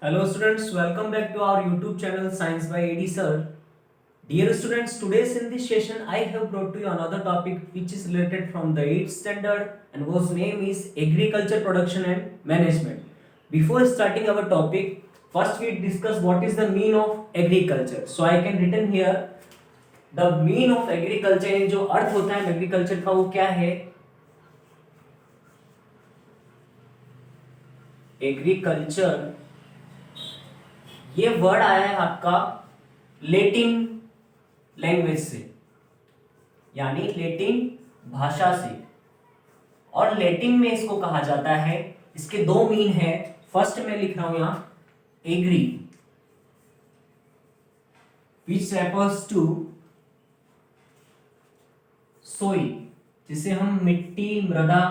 Hello students, welcome back to our YouTube channel Science by AD Sir. Dear students, today's in this session I have brought to you another topic which is related from the 8th standard and whose name is Agriculture Production and Management. Before starting our topic, first we discuss what is the mean of agriculture. So I can written here the mean of agriculture यानी जो अर्थ होता है agriculture का वो क्या है? Agriculture ये word आया है आपका लेटिन लैंग्वेज से यानी लेटिन भाषा से और लेटिन में इसको कहा जाता है। इसके दो मीन है। फर्स्ट में लिख रहा हूं यहां agri which refers to soil जिसे हम मिट्टी मृदा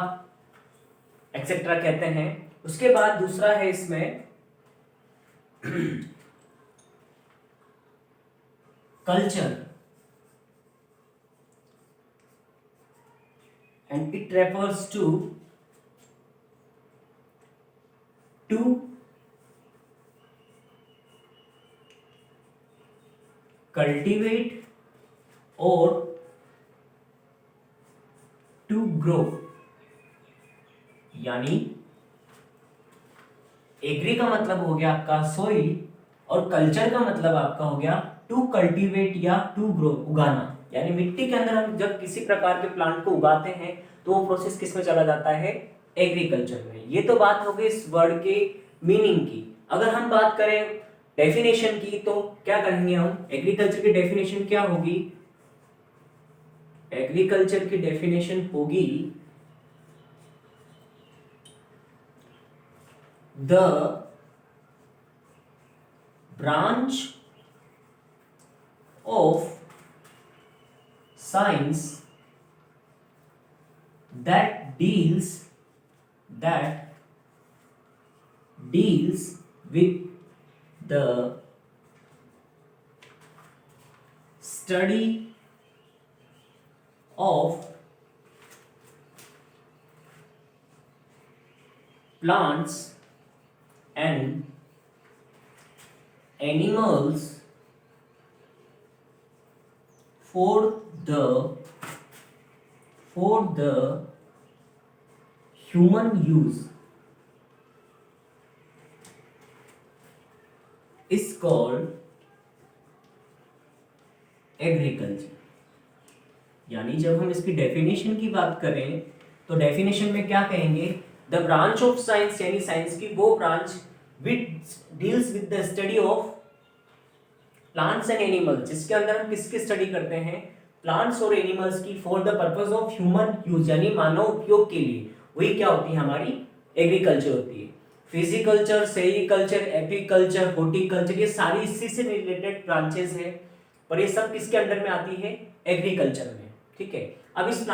एक्सेट्रा कहते हैं। उसके बाद दूसरा है इसमें culture and it refers to cultivate or to grow यानी एग्री का मतलब हो गया आपका सोइल और कल्चर का मतलब आपका हो गया टू कल्टीवेट या टू ग्रो उगाना। यानी मिट्टी के अंदर हम जब किसी प्रकार के प्लांट को उगाते हैं तो वो प्रोसेस किस में चला जाता है? एग्रीकल्चर में। ये तो बात हो गई इस वर्ड के मीनिंग की। अगर हम बात करें डेफिनेशन की तो क्या करेंगे हम? एग्रीकल्चर की डेफिनेशन क्या होगी? एग्रीकल्चर की डेफिनेशन होगी the branch of science that deals with the study of plants and animals for the human use is called agriculture. यानी जब हम इसकी डेफिनेशन की बात करें तो डेफिनेशन में क्या कहेंगे? द ब्रांच ऑफ साइंस यानी साइंस की वो branch which deals with the study of plants and animals जिसके अंदर हम किसकी स्टडी करते हैं? प्लांट्स और एनिमल्स की for the purpose of human use यानी मानव उपयोग के लिए। वही क्या होती है? हमारी एग्रीकल्चर होती है। फिजिकल्चर, सेरिकल्चर, एपीकल्चर, हॉर्टिकल्चर ये सारी इसी से रिलेटेड ब्रांचेस है पर ये सब किसके अंडर में आती है? एग्रीकल्चर में। ठीक है। अब इस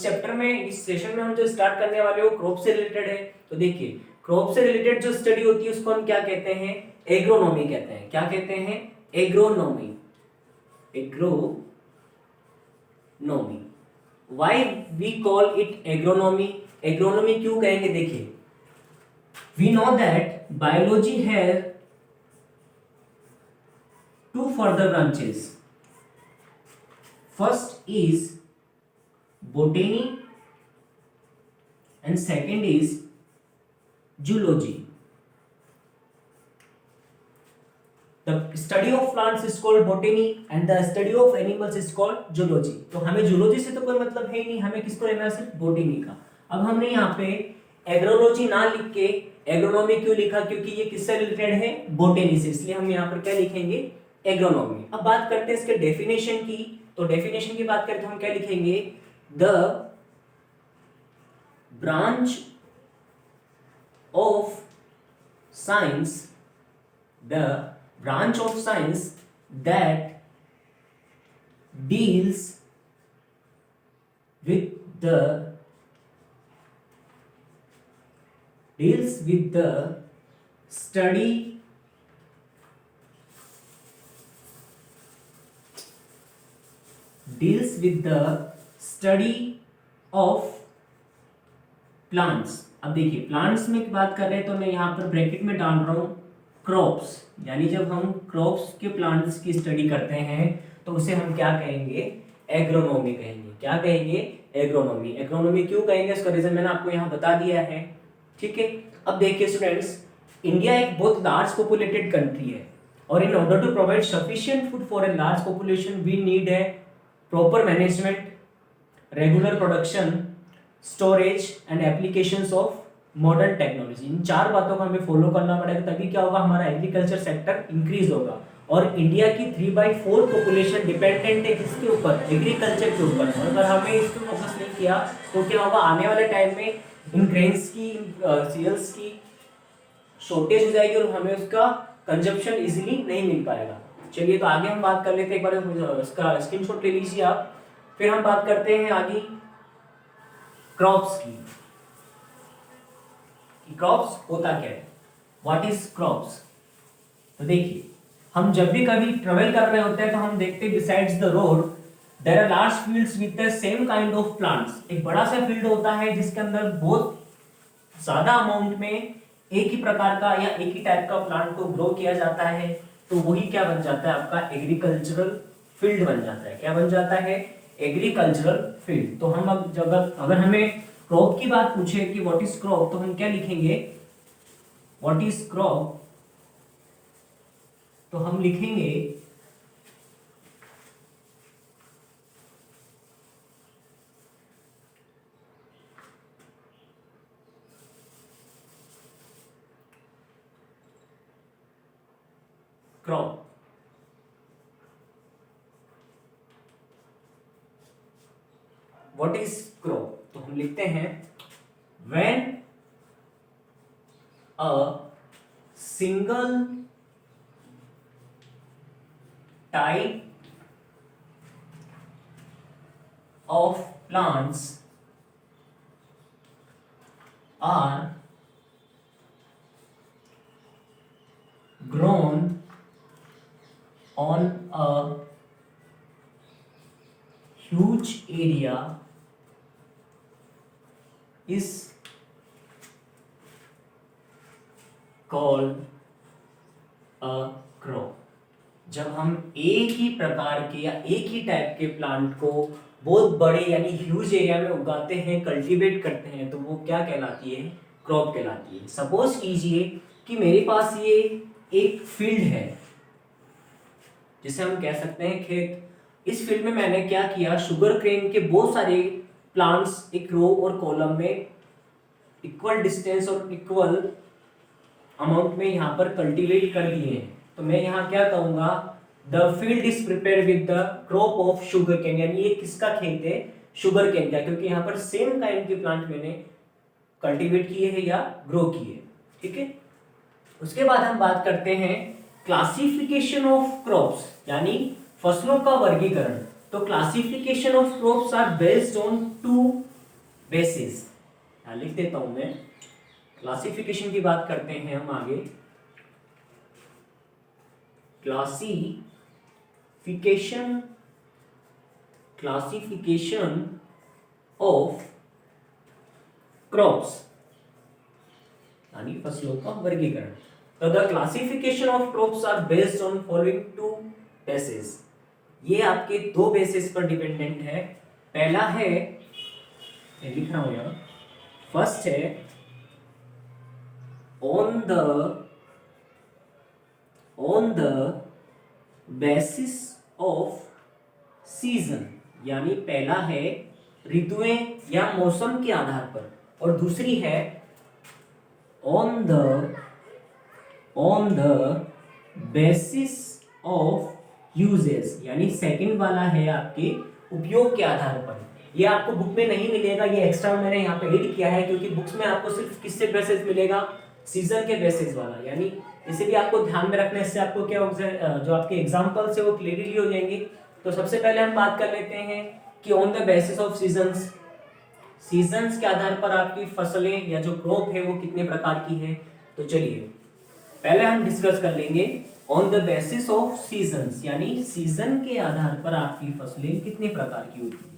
चैप्टर में इस सेशन में हम जो स्टार्ट करने वाले हो क्रॉप से रिलेटेड है। तो देखिए क्रॉप से रिलेटेड जो स्टडी होती है उसको हम क्या कहते हैं? एग्रोनॉमी कहते हैं। क्या कहते हैं? Agronomy. Agronomy. Why we call it agronomy? Agronomy क्यों कहेंगे? देखिए we know that biology has two further branches. First is botany and second is zoology. The study of plants is called botany and the study of animals is called zoology. तो हमें zoology से तो कोई मतलब है ही नहीं, हमें किसको लेना है? सिर्फ botany का। अब हमने यहाँ पे एग्रोलॉजी ना लिख के एग्रोनॉमी क्यों लिखा? क्योंकि ये किससे रिलेटेड है? botany से, इसलिए हम यहाँ पर क्या लिखेंगे? एग्रोनॉमी। अब बात करते हैं इसके डेफिनेशन की। तो डेफिनेशन की बात करें तो हम क्या लिखेंगे? The branch of science that deals with the study of plants. अब देखिए प्लांट्स में बात कर रहे हैं तो मैं यहां पर ब्रैकेट में डाल रहा हूं क्रॉप्स, यानी जब हम क्रॉप्स के प्लांट्स की स्टडी करते हैं तो उसे हम क्या कहेंगे, एग्रोनॉमी कहेंगे। क्या कहेंगे, एग्रोनॉमी। एग्रोनॉमी क्यों कहेंगे, इसका रीजन मैंने आपको यहाँ बता दिया है। ठीक है, अब देखिए स्टूडेंट्स, इंडिया एक बहुत लार्ज पॉपुलेटेड कंट्री है और in order to provide sufficient food for a large population we need a proper management, regular production, storage and applications of modern technology. इन 4 बातों को हमें फॉलो करना पड़ेगा, तभी क्या होगा, हमारा एग्रीकल्चर सेक्टर इंक्रीज होगा। और इंडिया की 3/4 पॉपुलेशन डिपेंडेंट है किसके ऊपर, एग्रीकल्चर के ऊपर। और अगर हमें इस पर फोकस नहीं किया तो क्या होगा, आने वाले टाइम में इन ग्रेन्स की, सीरियल्स की शॉर्टेज हो जाएगी और हमें उसका कंजप्शन इजीली नहीं मिल पाएगा। चलिए तो आगे हम बात कर लेते हैं, एक बार इसका स्क्रीनशॉट ले लीजिए आप। फिर हम बात करते हैं आगे क्रॉप्स की। क्रॉप्स होता क्या है, व्हाट इज क्रॉप्स। तो देखिए, हम जब भी कभी ट्रेवल कर रहे होते हैं तो हम देखते हैं besides the road there are large fields with the same kind of plants. एक बड़ा सा फील्ड होता है जिसके अंदर बहुत ज्यादा अमाउंट में एक ही प्रकार का या एक ही टाइप का प्लांट को ग्रो किया जाता है, तो वही क्या बन जाता है, आपका एग्रीकल्चरल फील्ड बन जाता है। क्या बन जाता है, एग्रीकल्चरल फील्ड। तो हम अब अगर हमें क्रॉप की बात पूछे कि व्हाट इज क्रॉप, तो हम क्या लिखेंगे, व्हाट इज क्रॉप, तो हम लिखेंगे क्रॉप। व्हाट इज क्रॉप, तो हम लिखते हैं when a single type of plants are grown on a huge area is called a crop। जब हम एक ही प्रकार के या एक ही टाइप के प्लांट को बहुत बड़े यानी ह्यूज एरिया में उगाते हैं, कल्टीवेट करते हैं, तो वो क्या कहलाती है, क्रॉप कहलाती है। सपोज कीजिए कि मेरे पास ये एक फील्ड है जिसे हम कह सकते हैं खेत। इस फील्ड में मैंने क्या किया, शुगर केन के बहुत सारे प्लांट्स एक रो और कॉलम में इक्वल डिस्टेंस और इक्वल अमाउंट में यहाँ पर कल्टीवेट कर लिए हैं। तो मैं यहाँ क्या कहूंगा, the field is prepare with the crop of sugar cane, यानी ये किसका खेत है, शुगर केन का, क्योंकि यहाँ पर सेम काइंड के प्लांट मैंने कल्टीवेट किए हैं या ग्रो किए। ठीक है, उसके बाद हम बात करते हैं क्लासिफिकेशन ऑफ क्रॉप्स, यानी फसलों का वर्गीकरण। तो classification of crops are based on 2 basis. लिख देता हूं मैं, क्लासिफिकेशन की बात करते हैं हम आगे। क्लासिफिकेशन ऑफ क्रॉप्स, यानी फसलों का वर्गीकरण। तो the classification of crops are based on following 2 basis. ये आपके 2 बेसिस पर डिपेंडेंट है। पहला है, लिख रहा हूं यहां, फर्स्ट है on the basis of season, यानी पहला है ऋतुएं या मौसम के आधार पर, और दूसरी है on the basis of uses, यानी सेकंड वाला है आपके उपयोग के आधार पर। ये आपको बुक में नहीं मिलेगा, ये एक्स्ट्रा मैंने यहाँ पे ऐड किया है, क्योंकि बुक्स में आपको सिर्फ किससे बेसिस मिलेगा, सीजन के बेसिस वाला। यानी इसे भी आपको ध्यान में रखना है, इससे आपको क्या जो आपके एग्जांपल्स है वो क्लियरली हो जाएंगे। तो सबसे पहले हम बात कर लेते हैं कि on the basis of seasons, seasons के आधार पर आपकी फसलें या जो क्रॉप है वो कितने प्रकार की है। तो चलिए पहले हम डिस्कस कर लेंगे on the basis of seasons, यानी सीजन के आधार पर आपकी फसलें कितने प्रकार की होती है।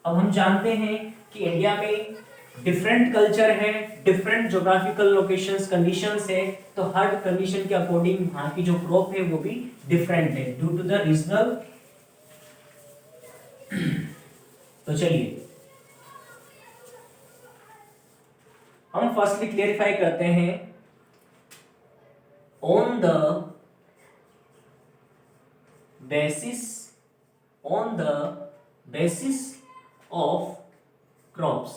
अब हम जानते हैं कि इंडिया में डिफरेंट कल्चर है, डिफरेंट जोग्राफिकल लोकेशंस कंडीशंस है, तो हर कंडीशन के अकॉर्डिंग वहां की जो क्रॉप है वो भी डिफरेंट है ड्यू टू द रीजनल। तो चलिए हम फर्स्टली क्लियरिफाई करते हैं on the basis on the basis of crops,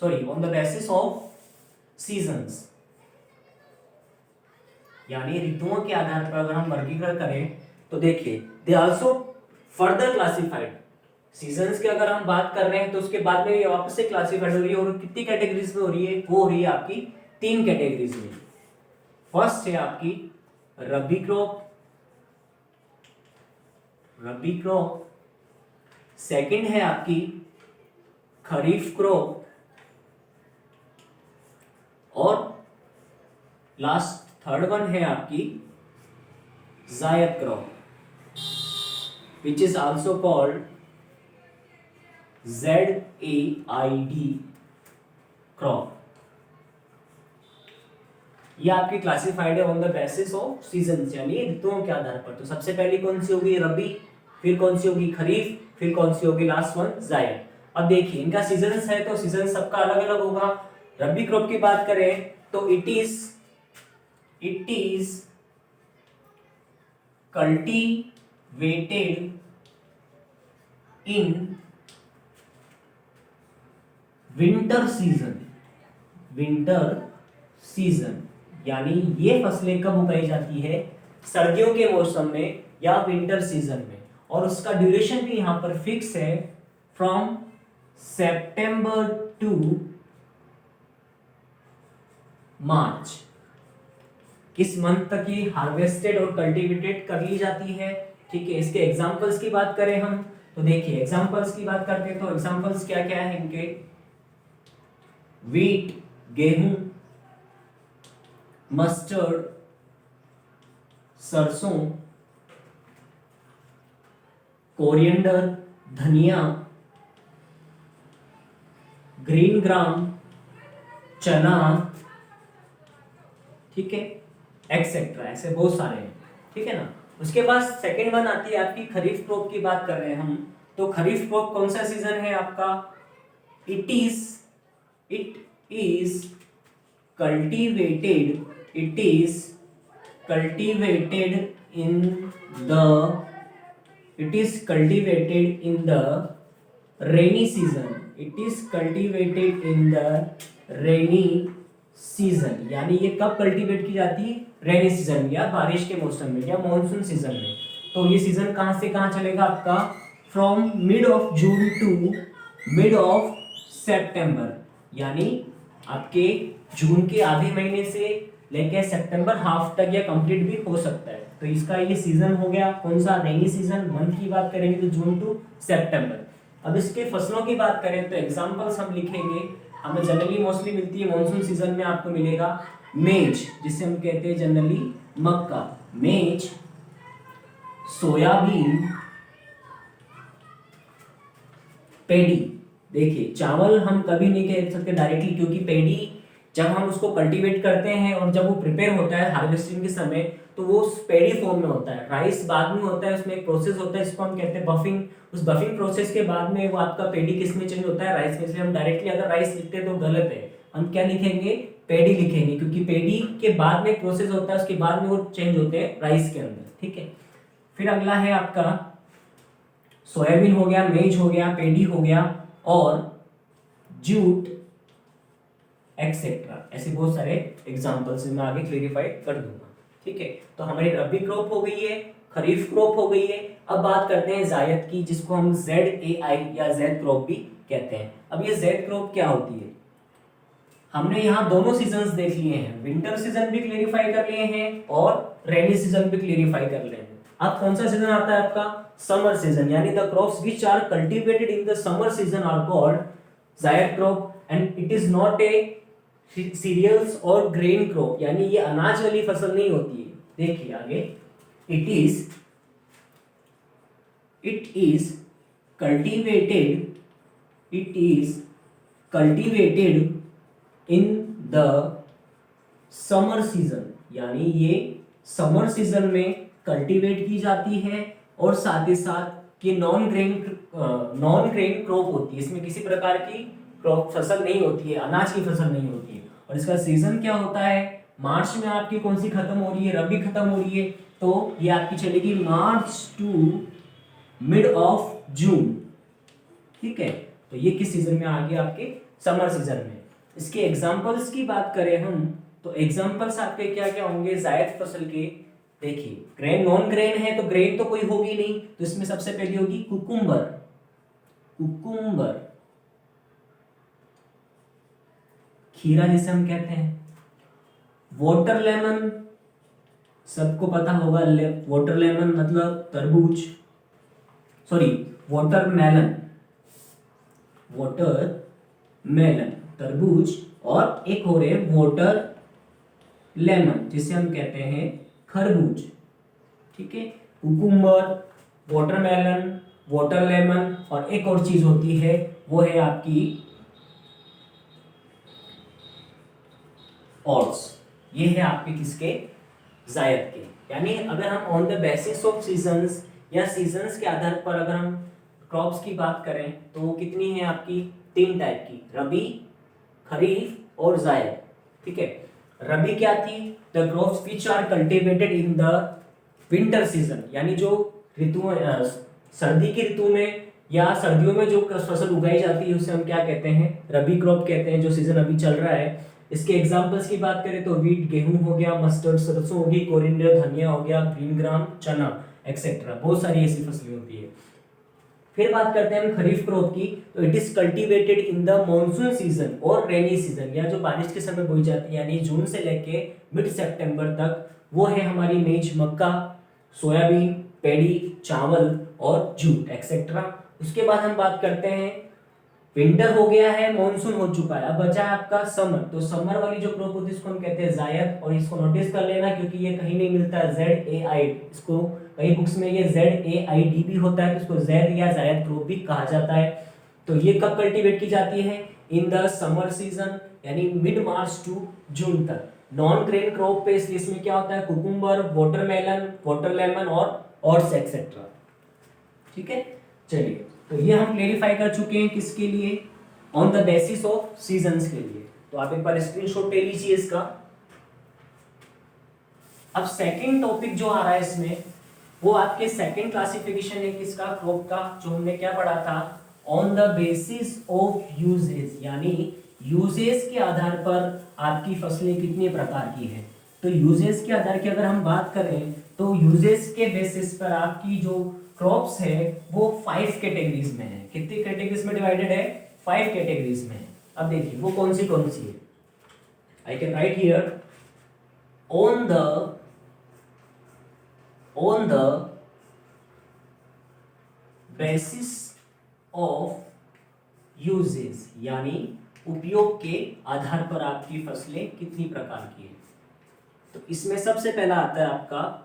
sorry, on the basis of seasons, यानी ऋतुओं के आधार पर अगर हम वर्गीकरण करें तो देखिए they also further classified. Seasons की अगर हम बात कर रहे हैं तो उसके बाद में ये वापस से क्लासिफाइड हो रही है और कितनी कैटेगरीज में हो रही है, वो हो रही है आपकी 3 कैटेगरीज में। फर्स्ट है आपकी रबी क्रॉप, रबी क्रॉप, सेकंड है आपकी खरीफ क्रॉप, और लास्ट थर्ड वन है आपकी जायद crop, which is also called ZAID crop. ये आपकी क्लासिफाइड है on the basis of seasons, यानी ऋतुओं के आधार पर। तो सबसे पहली कौन सी होगी रबी, फिर कौन सी होगी खरीफ, फिर कौन सी होगी लास्ट वन जायद। अब देखिए इनका सीजन्स है तो सीजन सबका अलग अलग होगा। रबी क्रॉप की बात करें तो it is cultivated in winter season, winter season, यानी ये फसलें कब उगाई जाती है, सर्दियों के मौसम में या विंटर सीजन में, और उसका ड्यूरेशन भी यहां पर फिक्स है फ्रॉम सितंबर टू मार्च। किस मंथ तक ये हार्वेस्टेड और कल्टीवेटेड कर ली जाती है, ठीक है। इसके एग्जांपल्स की बात करें हम तो देखिए एग्जांपल्स की बात करते हैं तो एग्जांपल्स क्या क्या है इनके, वीट गेहूं, मस्टर्ड सरसों, कोरिएंडर धनिया, ग्रीन ग्राम चना, ठीक है, एक्सेट्रा, ऐसे बहुत सारे हैं, ठीक है ना। उसके बाद सेकंड वन आती है आपकी खरीफ क्रॉप की बात कर रहे हैं हम, तो खरीफ क्रॉप कौन सा सीजन है आपका, it is cultivated, it is cultivated in the, it is cultivated in the rainy season, it is cultivated in the rainy season, यानी ये कब कल्टीवेट की जाती है, रेनी सीजन या बारिश के मौसम में या मॉनसून सीजन में। तो ये सीजन कहां से कहां चलेगा आपका, from mid of June to mid of September, यानी आपके जून के आधे महीने से लेकर सितंबर हाफ तक या कंप्लीट भी हो सकता है। तो इसका ये सीजन हो गया कौन सा, रेनी सीजन। मंथ की बात करेंगे तो जून टू सितंबर। अब इसके फसलों की बात करें तो एग्जांपल्स हम लिखेंगे, हमें जनरली मोस्टली मिलती है मॉनसून सीजन में, आपको मिलेगा मेज, जिसे हम कहते हैं जनरली मक्का, मेज, सोयाबीन, पेडी। देखिए चावल हम कभी नहीं कह सकते डायरेक्टली, क्योंकि पेडी जब हम उसको कल्टीवेट करते हैं और जब वो प्रिपेयर होता है हार्वेस्टिंग के समय तो वो पेडी फॉर्म में होता है। राइस बाद में होता है, उसमें एक प्रोसेस होता है जिसको हम कहते हैं बफिंग। उस बफिंग प्रोसेस के बाद में वो आपका पेडी किस में चेंज होता है, राइस में। इसलिए हम डायरेक्टली अगर राइस लिखते हैं तो गलत है, हम क्या लिखेंगे, पेडी लिखेंगे, क्योंकि पेडी के बाद में एक प्रोसेस होता है, उसके बाद में वो चेंज होते हैं राइस के अंदर, ठीक है। फिर अगला है आपका सोयाबीन हो गया, मेज हो गया, पेडी हो गया और जूट एक्सेट्रा। ऐसे बहुत सारे एग्जांपल्स मैं आगे क्लेरिफाई कर दूंगा, ठीक है। तो हमारी रबी क्रॉप हो गई है, खरीफ क्रॉप हो गई है। अब बात करते हैं जायद की, जिसको हम ZAI या जेड क्रॉप भी कहते हैं। अब ये जेड क्रॉप क्या होती है, हमने यहाँ दोनों सीजन्स देख लिए हैं, विंटर सीजन भी क्लेरिफाई कर लिए हैं और रेनी सीजन भी क्लेरिफाई कर लिए हैं। अब कौन सा सीजन आता है आपका, समर सीजन, यानी the crops which are cultivated in the summer season are called zaid crop and it is not a cereals और ग्रेन क्रॉप, यानी ये अनाज वाली फसल नहीं होती है। देखिए आगे, it is cultivated cultivated in the summer season, यानी ये समर सीजन में कल्टीवेट की जाती है और साथ ही साथ ये नॉन ग्रेन क्रॉप होती है, इसमें किसी प्रकार की क्रॉप फसल नहीं होती है, अनाज की फसल नहीं होती है। और इसका सीजन क्या होता है, मार्च में आपकी कौन सी खत्म हो रही है, रबी खत्म हो रही है, तो ये आपकी चलेगी मार्च टू मिड ऑफ जून, ठीक है। तो ये किस सीजन में आ गया, आपके समर सीजन में। इसके एग्जांपल्स की बात करें हम, तो एग्जांपल्स आपके क्या क्या होंगे जायद फसल के। देखिए ग्रेन नॉन ग्रेन है तो ग्रेन तो कोई होगी नहीं, तो इसमें सबसे पहली होगी कुकुम्बर, कुकुम्बर, खीरा जिसे हम कहते हैं। वाटर लेमन, सबको पता होगा, वाटर लेमन मतलब तरबूज, sorry watermelon, watermelon तरबूज, और एक और है वाटर लेमन जिसे हम कहते हैं खरबूज, ठीक है। कुकुम्बर, वाटरमेलन, वाटर लेमन, और एक और चीज होती है वो है आपकी ऑट्स। ये है आपके किसके, जायद के। यानी अगर हम on the basis of seasons या सीजन्स के आधार पर अगर हम क्रॉप्स की बात करें तो कितनी है आपकी, 3 टाइप की, रबी, खरीफ और जायद, ठीक है। रबी क्या थी, the crops which are cultivated in the winter season, यानी जो ऋतु सर्दी की ऋतु में या सर्दियों में जो फसल उगाई जाती है उसे हम क्या कहते हैं, रबी क्रॉप कहते हैं, जो सीजन अभी चल रहा है। इसके एग्जांपल्स की बात करें तो वीट गेहूं हो गया, मस्टर्ड सरसों होगी, कोरिंडर धनिया हो गया, ग्रीन ग्राम चना एक्सेट्रा, बहुत सारी ऐसी फसलें होती है। फिर बात करते हैं हम खरीफ क्रॉप की, तो it is cultivated in the monsoon season और रेनी सीजन, या जो बारिश के समय बोई जाती है, यानी जून से लेके मिड सितंबर तक, वो है हमारी मेज मक्का, सोयाबीन, पेडी, चावल और जूट एक्सेट्रा। उसके बाद हम बात करते हैं, विंटर हो गया है, मॉनसून हो चुका है, अब बचा है आपका समर। तो समर वाली जो क्रॉप होती है इसको हम कहते हैं जायद, और इसको नोटिस कर लेना क्योंकि ये कहीं नहीं मिलता है, ZAI, इसको कई बुक्स में ये ZAID भी होता है, तो इसको जैद या जायद क्रॉप भी कहा जाता है। तो ये कब कल्टीवेट की जाती है, इन द समर सीजन, यानी मिड मार्च टू जून तक। नॉन ग्रेन क्रॉप पे इसमें क्या होता है, कुकुम्बर, वाटरमेलन, वाटर लेमन और ऑट्स एक्सेट्रा, ठीक है। चलिए, तो ये हम क्लेरिफाई कर चुके हैं किसके लिए, on the basis of seasons के लिए। तो आप एक बार स्क्रीनशॉट ले लीजिए इसका। अब सेकंड टॉपिक जो आ रहा है इसमें, वो आपके सेकंड क्लासिफिकेशन है किसका, क्रॉप का, जो हमने क्या पढ़ा था, on the basis of usages, यानी यूजेज के आधार पर आपकी फसलें कितने प्रकार की हैं। तो यूजेज के आधार की अगर हम बात करें तो यूजेज के बेसिस पर आपकी जो क्रॉप्स है वो 5 कैटेगरीज में है। कितनी कैटेगरीज में डिवाइडेड है, 5 कैटेगरीज में है। अब देखिए वो कौन सी है, I can write here, on the basis of usages, यानी उपयोग के आधार पर आपकी फसलें कितनी प्रकार की है। तो इसमें सबसे पहला आता है आपका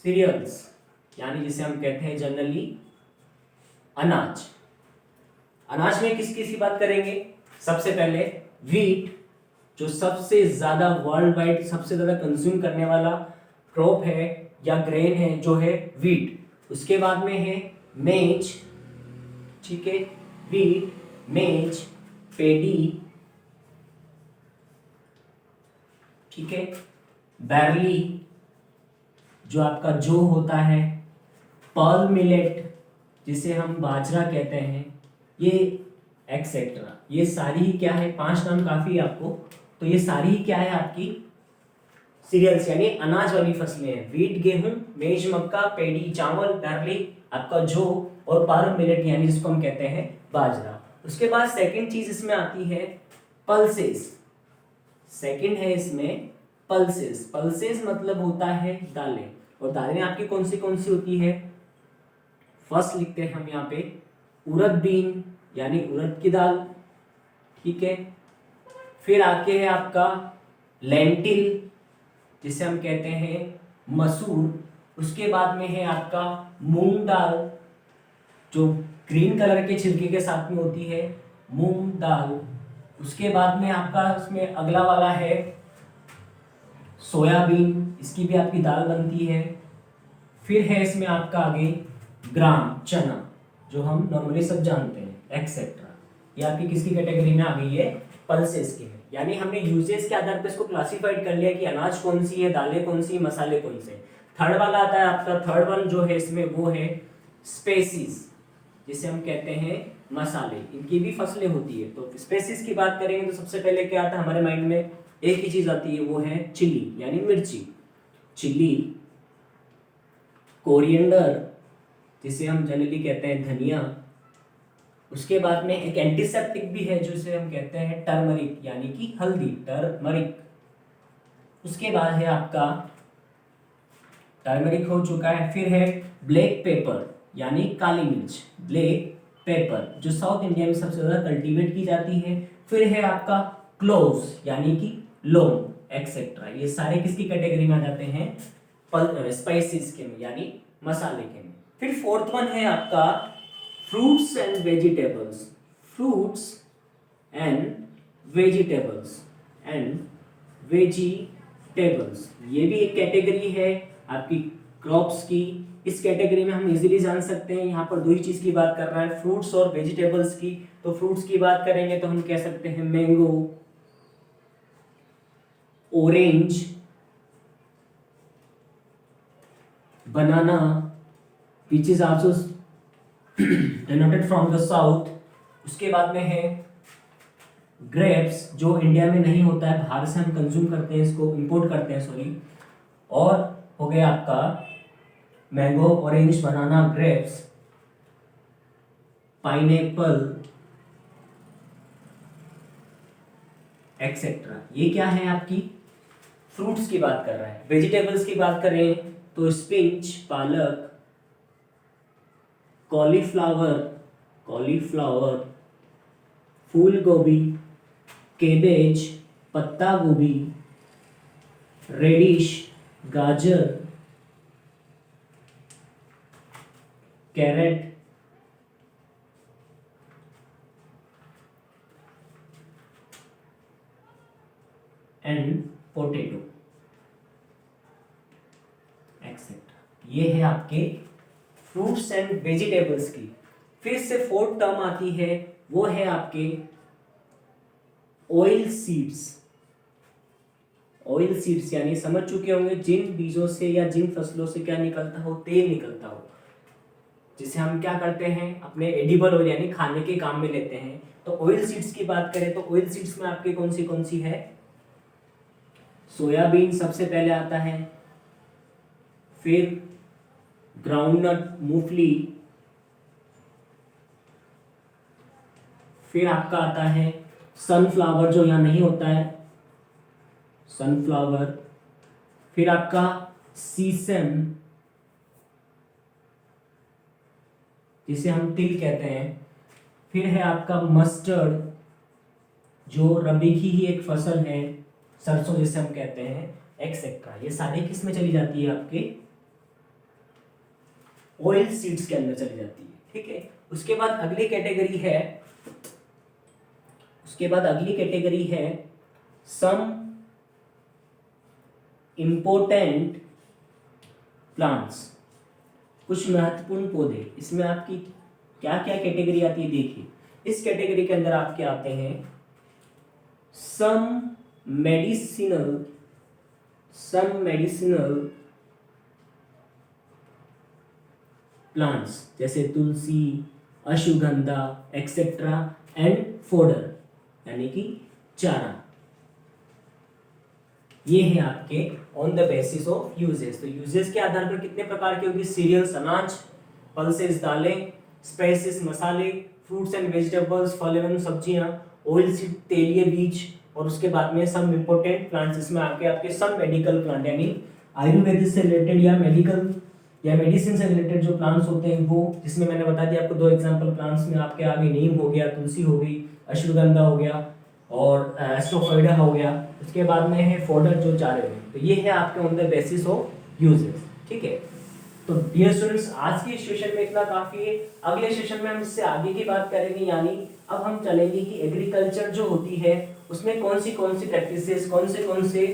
सीरियल्स, यानी जिसे हम कहते हैं जनरली अनाज। अनाज में किस किस की बात करेंगे, सबसे पहले वीट, जो सबसे ज्यादा वर्ल्ड वाइड सबसे ज्यादा कंज्यूम करने वाला क्रॉप है या ग्रेन है, जो है वीट। उसके बाद में है मेज, ठीक है, वीट, मेज, पेडी, ठीक है, बैरली जो आपका जो होता है, पर्ल मिलेट जिसे हम बाजरा कहते हैं, ये एक्सेट्रा। ये सारी ही क्या है, 5 नाम काफी है आपको, तो ये सारी ही क्या है आपकी सीरियल्स, यानी अनाज वाली फसलें हैं। वीट गेहूं, मेज मक्का, पेडी चावल, बैरली आपका जो, और पर्ल मिलेट यानी जिसको हम कहते हैं बाजरा। उसके बाद सेकंड चीज इसमें आती है पल्सेस। सेकंड है इसमें पल्सेस। पल्सेस मतलब होता है दालें, और दालें आपकी कौन सी होती है, फर्स्ट लिखते हैं हम यहाँ पे उड़द बीन, यानी उड़द की दाल, ठीक है। फिर आके है आपका लेंटिल जिसे हम कहते हैं मसूर। उसके बाद में है आपका मूंग दाल जो ग्रीन कलर के छिलके के साथ में होती है मूंग दाल। उसके बाद में आपका उसमें अगला वाला है सोयाबीन, इसकी भी आपकी दाल बनती है। फिर है इसमें आपका आगे ग्राम चना, जो हम नॉर्मली सब जानते हैं, एक्सेट्रा। ये आपकी किसकी कैटेगरी में आ गई है? पल्सेस की में। यानी हमने यूजेस के आधार पर इसको क्लासिफाइड कर लिया कि अनाज कौन सी है, दालें कौन सी, मसाले कौन से। थर्ड वाला आता है आपका, थर्ड वन जो है इसमें वो है स्पेसीज, जिसे हम कहते हैं मसाले। इनकी भी फसलें होती है। तो स्पेसीज की बात करेंगे तो सबसे पहले क्या आता है हमारे माइंड में? एक ही चीज आती है, वो है चिली यानी मिर्ची। चिली, कोरिएंडर जिसे हम जनरली कहते हैं धनिया। उसके बाद में एक एंटीसेप्टिक भी है जिसे हम कहते हैं टर्मरिक यानी कि हल्दी, टर्मरिक। उसके बाद है आपका टर्मरिक हो चुका है। फिर है ब्लैक पेपर यानी काली मिर्च, ब्लैक पेपर, जो साउथ इंडिया में सबसे ज्यादा कल्टीवेट की जाती है। फिर है आपका क्लोव्स यानी कि लौंग, एक्सेट्रा। ये सारे किसकी कैटेगरी में आ जाते हैं? स्पाइसेस के में, यानी मसाले के में। फिर फोर्थ वन है आपका fruits and vegetables. Fruits and vegetables ये भी एक कैटेगरी है आपकी क्रॉप्स की। इस कैटेगरी में हम इजीली जान सकते हैं, यहाँ पर दो ही चीज की बात कर रहा है, फ्रूट्स और वेजिटेबल्स की। तो फ्रूट्स की बात करेंगे तो हम कह सकते हैं mango, orange, banana, which is also denoted from the south। उसके बाद में है ग्रेप्स, जो इंडिया में नहीं होता है, बाहर से हम कंज्यूम करते हैं, इसको इंपोर्ट करते हैं, सॉरी। और हो गया आपका मैंगो, ऑरेंज, बनाना, ग्रेप्स, पाइनएप्पल, एक्सेट्रा। ये क्या है? आपकी फ्रूट्स की बात कर रहा है। वेजिटेबल्स की बात करें तो स्पिंच, पालक, कॉलीफ्लावर, फूल गोभी, केबेज, पत्ता गोभी, रेडिश, गाजर, कैरेट, एंड पोटैटो, एक्सेट्रा। ये है आपके फ्रूट्स एंड वेजिटेबल्स की। फिर से फोर्थ टर्म आती है, वो है आपके ऑयल सीड्स। ऑयल सीड्स यानी समझ चुके होंगे जिन बीजों से या जिन फसलों से क्या निकलता हो? तेल निकलता हो, जिसे हम क्या करते हैं? अपने एडिबल ऑयल यानी खाने के काम में लेते हैं। तो ऑयल सीड्स की बात करें तो ऑयल सीड्स में आपके कौन सी है? सोयाबीन सबसे पहले आता है, फिर ग्राउंडनट, मूंगफली, फिर आपका आता है सनफ्लावर, जो यहाँ नहीं होता है, सनफ्लावर। फिर आपका सीसम, जिसे हम तिल कहते हैं। फिर है आपका मस्टर्ड, जो रबी की ही एक फसल है, सरसों जिसे हम कहते हैं, एक्सेट्रा। ये सारे किस में चली जाती है? आपके ऑयल सीड्स के अंदर चली जाती है। ठीक है। उसके बाद अगली कैटेगरी है सम इम्पोर्टेंट प्लांट्स, कुछ महत्वपूर्ण पौधे। इसमें आपकी क्या क्या कैटेगरी आती है? देखिए, इस कैटेगरी के अंदर आपके आते हैं सम मेडिसिनल प्लांट्स, जैसे तुलसी, अश्वगंधा, एक्सेट्रा, एंड फोडर यानी कि चारा। ये है आपके on the basis of uses. तो यूजेस के आधार पर कितने प्रकार की होगी? सीरियल्स अनाज, पल्सेस दालें, स्पाइसेस मसाले, फ्रूट्स एंड वेजिटेबल्स फल एवं सब्जियां, ऑयल सीड तेलीय बीज, और उसके बाद में सम इम्पोर्टेंट प्लांट्स। इसमें आपके सम मेडिकल प्लांट यानी आयुर्वेद से रिलेटेड या मेडिकल या मेडिसिन से रिलेटेड जो प्लांट्स होते हैं वो, जिसमें मैंने बता दिया आपको दो एग्जांपल प्लांट्स में आपके आगे नीम हो गया, तुलसी हो गई, अश्वगंधा हो गया और एस्ट्रोफाइडा हो गया। उसके बाद में है फोडर जो चारे में। तो ये है आपके on the basis of uses. ठीक है। तो डियर स्टूडेंट्स, आज के सेशन में इतना काफी है। अगले सेशन में हम इससे आगे की बात करेंगे, यानी अब हम चलेंगे कि एग्रीकल्चर जो होती है उसमें कौन सी प्रैक्टिसेस, कौन से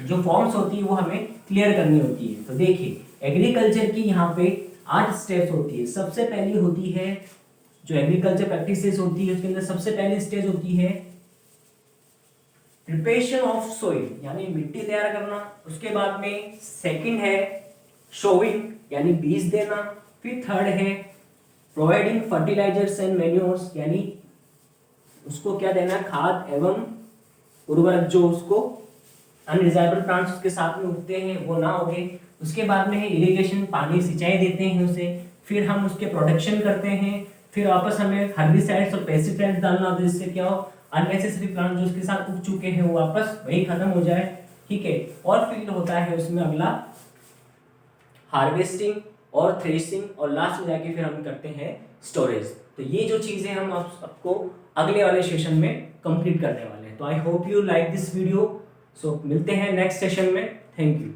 जो फॉर्म्स होती है वो हमें क्लियर करनी होती है। तो देखिए एग्रीकल्चर की यहाँ पे 8 स्टेप्स होती है। सबसे पहली होती है जो एग्रीकल्चर प्रैक्टिसेस होती है उसके अंदर सबसे पहली स्टेज होती है प्रिपरेशन ऑफ सोइल, यानी मिट्टी तैयार करना। उसके बाद में सेकंड है शोइंग, यानी बीज देना। फिर थर्ड है प्रोवाइडिंग फर्टिलाइजर्स एंड मैन्योर्स, यानी उसको क्या देना, खाद एवं उर्वरक जो उसको अनडिजायरेबल प्लांट्स उसके साथ में उगते हैं वो ना उगे। उसके बाद में है इरिगेशन, पानी सिंचाई देते हैं उसे। फिर हम उसके प्रोटेक्शन करते हैं। फिर वापस हमें हर्बिसाइड्स और पेस्टिसाइड्स डालना होता है, जिससे क्या हो अननेसेसरी प्लांट जो उसके साथ उग चुके हैं वो वापस वही खत्म हो जाए, ठीक है। और फिर होता है उसमें अगला हार्वेस्टिंग और थ्रेशिंग, और लास्ट में जाके फिर हम करते हैं स्टोरेज। तो ये जो चीजें हम आपको अगले वाले सेशन में कंप्लीट करने वाले हैं। तो I hope you like this video. So मिलते हैं नेक्स्ट सेशन में। Thank you.